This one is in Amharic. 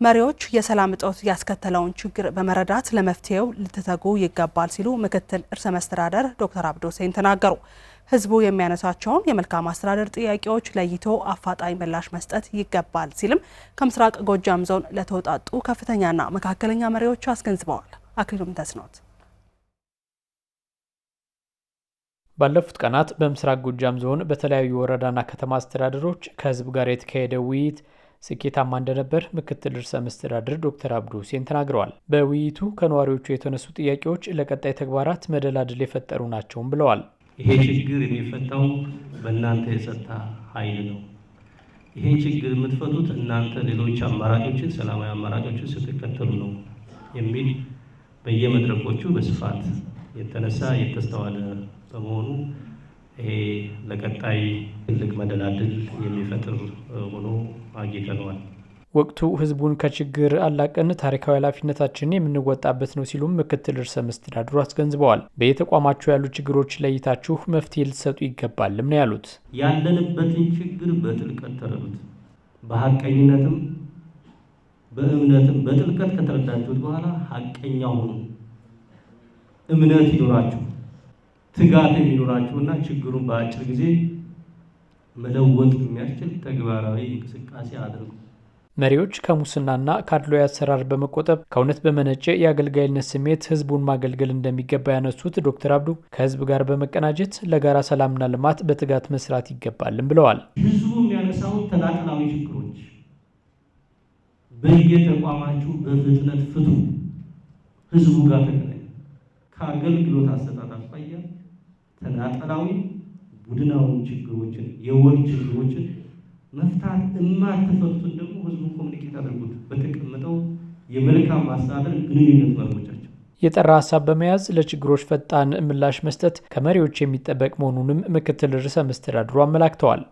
መሪዎች የሰላም እጦት ያስከተለውን ችግር በመረዳት ለመፍትሄው ልትተጉ ይገባል ሲሉ ምክትል ርዕሰ መስተዳድር ዶክተር አብዱ ሁሴን ተናገሩ። ህዝቡ የሚያነሳቸውን የመልካም አስተዳደር ጥያቄዎች ለይቶ አፋጣኝ ምላሽ መስጠት ይገባል ሲልም ከምስራቅ ጎጃም ዞን ለተውጣጡ ከፍተኛና መካከለኛ መሪዎች አስገንዝበዋል። አክሊሉም ተስኖት ባለፉት ቀናት በምስራቅ ጎጃም ዞን በተለያዩ ወረዳና ከተማ አስተዳደሮች ከህዝብ ጋር የተካሄደ ውይይት ስኬታማ እንደነበር ምክትል ርዕሰ መስተዳድር ዶክተር አብዱ ሁሴን ተናግረዋል። በውይይቱ ከነዋሪዎቹ የተነሱ ጥያቄዎች ለቀጣይ ተግባራት መደላድል የፈጠሩ ናቸውም ብለዋል። ይሄ ችግር የሚፈታው በእናንተ የጸጥታ ኃይል ነው። ይሄ ችግር የምትፈቱት እናንተ ሌሎች አማራጮችን ሰላማዊ አማራጮችን ስትከተሉ ነው የሚል በየመድረኮቹ በስፋት የተነሳ የተስተዋለ በመሆኑ ይሄ ለቀጣይ ትልቅ መደላድል የሚፈጥር ሆኖ አግኝተነዋል። ወቅቱ ህዝቡን ከችግር አላቀን ታሪካዊ ኃላፊነታችንን የምንወጣበት ነው ሲሉም ምክትል ርዕሰ መስተዳድሩ አስገንዝበዋል። በየተቋማችሁ ያሉ ችግሮች ለይታችሁ መፍትሄ ልትሰጡ ይገባልም ነው ያሉት። ያለንበትን ችግር በጥልቀት ተረዱት። በሐቀኝነትም በእምነትም በጥልቀት ከተረዳችሁት በኋላ ሐቀኛ ሁኑ። እምነት ይኖራችሁ፣ ትጋት የሚኖራችሁና ችግሩን በአጭር ጊዜ መለወጥ የሚያስችል ተግባራዊ እንቅስቃሴ አድርጉ። መሪዎች ከሙስናና ከአድሏዊ አሰራር በመቆጠብ ከእውነት በመነጨ የአገልጋይነት ስሜት ህዝቡን ማገልገል እንደሚገባ ያነሱት ዶክተር አብዱ ከህዝብ ጋር በመቀናጀት ለጋራ ሰላምና ልማት በትጋት መስራት ይገባልም ብለዋል። ህዝቡ የሚያነሳውን ተናጠላዊ ችግሮች በየተቋማችሁ በፍጥነት ፍቱ። ህዝቡ ጋር ተገናኙ። ከአገልግሎት አሰጣጥ አኳያ ተናጠላዊ ቡድናዊ ችግሮችን የወል ችግሮችን መፍታት የማትፈቱትን ደግሞ ህዝቡ ኮሚኒኬት አድርጉት በተቀመጠው የመልካም አስተዳደር ግንኙነት መርሆቻቸው። የጠራ ሀሳብ በመያዝ ለችግሮች ፈጣን ምላሽ መስጠት ከመሪዎች የሚጠበቅ መሆኑንም ምክትል ርዕሰ መስተዳድሩ አመላክተዋል።